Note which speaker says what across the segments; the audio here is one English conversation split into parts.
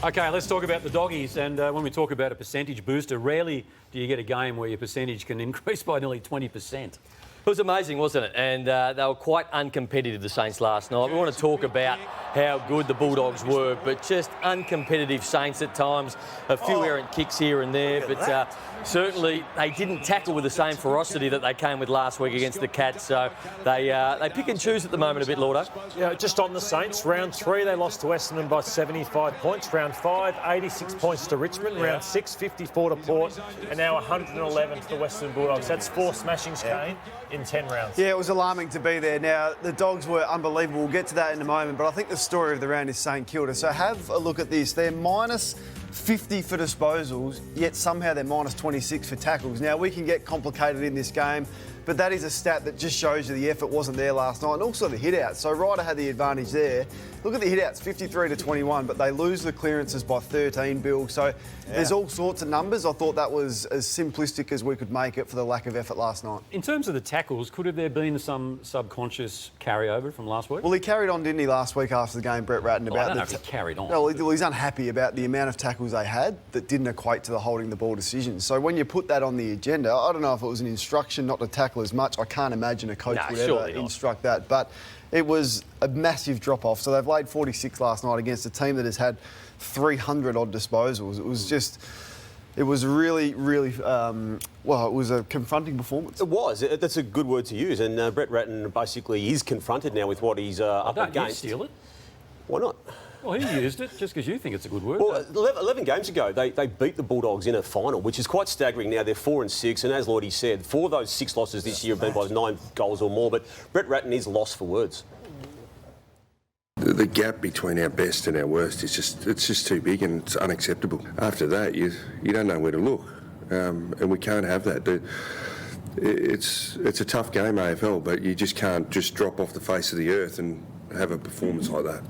Speaker 1: Okay, let's talk about the doggies. And when we talk about a percentage booster, rarely do you get a game where your percentage can increase by nearly 20%.
Speaker 2: It was amazing, wasn't it? And they were quite uncompetitive, the Saints, last night. We want to talk about how good the Bulldogs were, but just uncompetitive Saints at times. A few errant kicks here and there, but certainly they didn't tackle with the same ferocity that they came with last week against the Cats. So they pick and choose at the moment a bit, Lordo.
Speaker 3: Yeah, just on the Saints, round 3 they lost to Essendon by 75 points. Round 5, 86 points to Richmond. Round 6, 54 to Port. And now 111 to the Western Bulldogs. That's 4 smashings, Kane, in 10 rounds.
Speaker 4: Yeah, it was alarming to be there. Now, the Dogs were unbelievable. We'll get to that in a moment. But I think the story of the round is St Kilda. So have a look at this. They're minus 50 for disposals, yet somehow they're minus 26 for tackles. Now, we can get complicated in this game, but that is a stat that just shows you the effort wasn't there last night, and also the hit-outs. So Ryder had the advantage there. Look at the hit-outs, 53 to 21, but they lose the clearances by 13, Bill. So there's all sorts of numbers. I thought that was as simplistic as we could make it for the lack of effort last night.
Speaker 1: In terms of the tackles, could have there been some subconscious carryover from last week?
Speaker 4: Well, he carried on, didn't he, last week after the game, Brett Ratton, about
Speaker 1: I don't know if he carried on.
Speaker 4: No, well, he's unhappy about the amount of tackles they had that didn't equate to the holding the ball decision. So when you put that on the agenda, I don't know if it was an instruction not to tackle as much. I can't imagine a coach would ever instruct that. But it was a massive drop-off. So they've laid 46 last night against a team that has had 300-odd disposals. It was just... It was really, really, it was a confronting performance.
Speaker 5: It was. That's a good word to use. And Brett Ratton basically is confronted now with what he's up
Speaker 1: Don't
Speaker 5: against.
Speaker 1: You steal it?
Speaker 5: Why not?
Speaker 1: Well, he used it just because you think it's a good word.
Speaker 5: Well, 11 games ago, they beat the Bulldogs in a final, which is quite staggering. Now they're 4-6, and as Lloydie said, 4 of those 6 losses this year have been by 9 goals or more. But Brett Ratton is lost for words.
Speaker 6: The gap between our best and our worst is just too big, and it's unacceptable. After that, you don't know where to look, and we can't have that. It's a tough game, AFL, but you just can't just drop off the face of the earth and have a performance like that.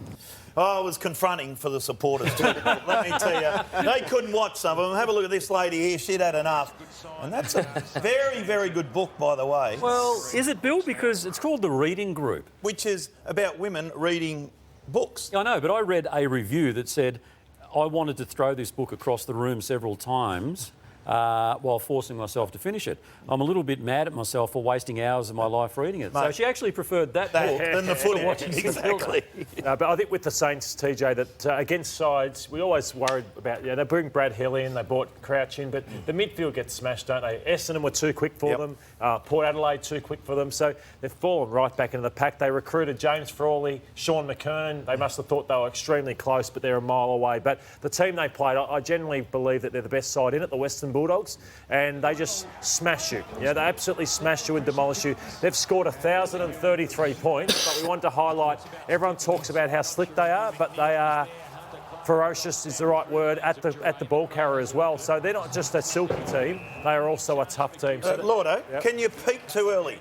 Speaker 7: Oh, it was confronting for the supporters too. Let me tell you, they couldn't watch some of them. Have a look at this lady here. She'd had enough. And that's a very, very good book, by the way.
Speaker 1: Well, is it, Bill? Because it's called The Reading Group.
Speaker 7: Which is about women reading books.
Speaker 1: I know, but I read a review that said I wanted to throw this book across the room several times while forcing myself to finish it. I'm a little bit mad at myself for wasting hours of my life reading it.
Speaker 7: Mate,
Speaker 1: so she actually preferred that book
Speaker 7: than the footy.
Speaker 1: Exactly.
Speaker 3: But I think with the Saints, TJ, that against sides, we always worried about, they bring Brad Hill in, they brought Crouch in, but the midfield gets smashed, don't they? Essendon were too quick for them. Port Adelaide too quick for them. So they've fallen right back into the pack. They recruited James Frawley, Sean McKernan. They must have thought they were extremely close, but they're a mile away. But the team they played, I genuinely believe that they're the best side in it, the Western Bulldogs, and they just smash you. They absolutely smash you and demolish you. They've scored 1,033 points, but we want to highlight, everyone talks about how slick they are, but they are ferocious is the right word at the ball carrier as well. So they're not just a silky team, they are also a tough team. So
Speaker 7: Lordo, can you peak too early?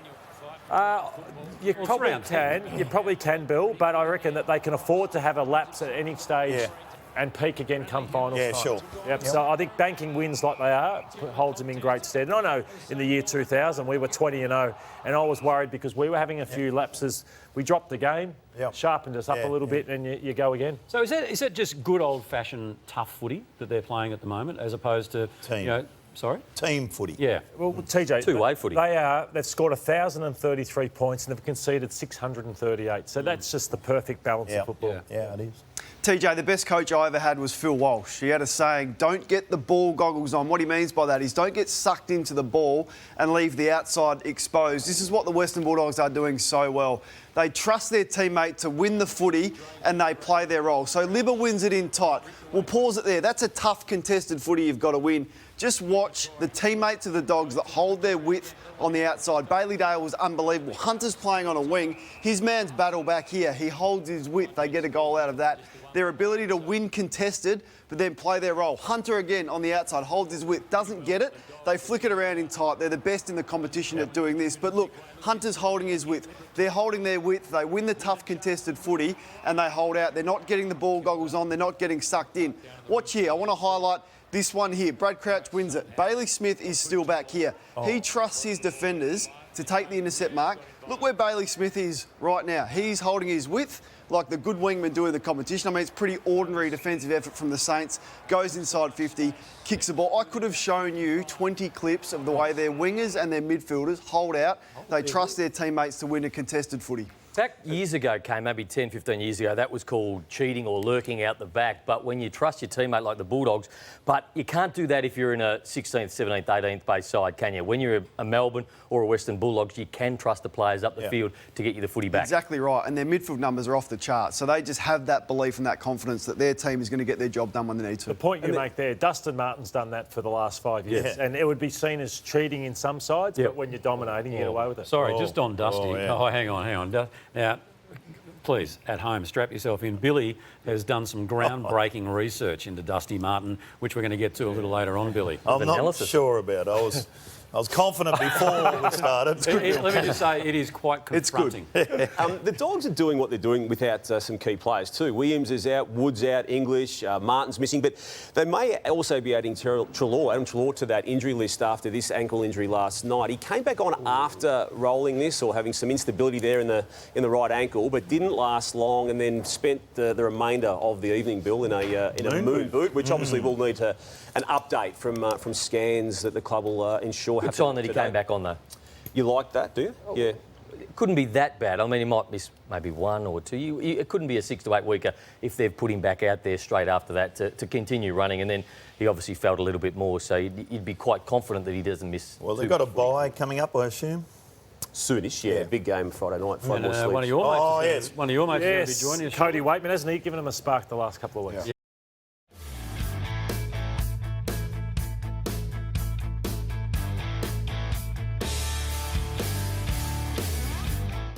Speaker 3: You probably can, Bill, but I reckon that they can afford to have a lapse at any stage and peak again come final time.
Speaker 7: Sure.
Speaker 3: So I think banking wins like they are holds them in great stead. And I know in the year 2000 we were 20-0, and I was worried because we were having a few lapses. We dropped the game, sharpened us up a little bit, and you go again.
Speaker 1: So is that just good old-fashioned tough footy that they're playing at the moment, as opposed to
Speaker 7: team?
Speaker 1: Sorry?
Speaker 7: Team footy.
Speaker 1: Yeah.
Speaker 3: Well, TJ,
Speaker 2: two-way footy.
Speaker 3: They've scored 1,033 points and they've conceded 638. So that's just the perfect balance of football.
Speaker 7: Yeah, it is.
Speaker 4: TJ, the best coach I ever had was Phil Walsh. He had a saying, don't get the ball goggles on. What he means by that is don't get sucked into the ball and leave the outside exposed. This is what the Western Bulldogs are doing so well. They trust their teammate to win the footy and they play their role. So Libba wins it in tight. We'll pause it there. That's a tough contested footy you've got to win. Just watch the teammates of the Dogs that hold their width on the outside. Bailey Dale was unbelievable. Hunter's playing on a wing. His man's battle back here. He holds his width. They get a goal out of that. Their ability to win contested, but then play their role. Hunter again on the outside, holds his width, doesn't get it. They flick it around in tight. They're the best in the competition at doing this. But look, Hunter's holding his width. They're holding their width. They win the tough contested footy and they hold out. They're not getting the ball goggles on. They're not getting sucked in. Watch here. I want to highlight this one here. Brad Crouch wins it. Bailey Smith is still back here. He trusts his defenders to take the intercept mark. Look where Bailey Smith is right now. He's holding his width. like the good wingmen do in the competition. I mean, it's pretty ordinary defensive effort from the Saints. Goes inside 50, kicks the ball. I could have shown you 20 clips of the way their wingers and their midfielders hold out. They trust their teammates to win a contested footy.
Speaker 2: Back years ago, Kane, maybe 10, 15 years ago, that was called cheating or lurking out the back. But when you trust your teammate like the Bulldogs, but you can't do that if you're in a 16th, 17th, 18th base side, can you? When you're a Melbourne or a Western Bulldogs, you can trust the players up the field to get you the footy back.
Speaker 4: Exactly right, and their midfield numbers are off the chart. So they just have that belief and that confidence that their team is going to get their job done when they need to.
Speaker 3: The point you make there, Dustin Martin's done that for the last 5 years, and it would be seen as cheating in some sides, but when you're dominating, you get away with it.
Speaker 1: Sorry, just on Dusty.
Speaker 7: yeah.
Speaker 1: Hang on. Now, please, at home, strap yourself in. Billy has done some groundbreaking research into Dusty Martin, which we're going to get to a little later on, Billy.
Speaker 7: I'm not sure about it. I was confident before we started.
Speaker 1: Let me just say, it is quite confronting.
Speaker 5: The Dogs are doing what they're doing without some key players too. Williams is out, Wood's out, English, Martin's missing, but they may also be adding Adam Treloar to that injury list after this ankle injury last night. He came back on after rolling this or having some instability there in the right ankle, but didn't last long, and then spent the remainder of the evening, Bill, in a moon boot, which obviously will need an update from scans that the club will ensure.
Speaker 2: Good sign that he came back on, though.
Speaker 5: You like that, do you? Yeah.
Speaker 2: It couldn't be that bad. I mean, he might miss maybe 1 or 2. It couldn't be a 6 to 8 weeker if they've put him back out there straight after that to continue running. And then he obviously felt a little bit more, so you'd be quite confident that he doesn't miss.
Speaker 7: Well, they've got a bye coming up, I assume.
Speaker 5: Soonish, yeah. Big game Friday night.
Speaker 1: One of your mates,
Speaker 7: yes.
Speaker 1: one of your mates is going to be joining us.
Speaker 3: Cody Waitman, hasn't he given him a spark the last couple of weeks?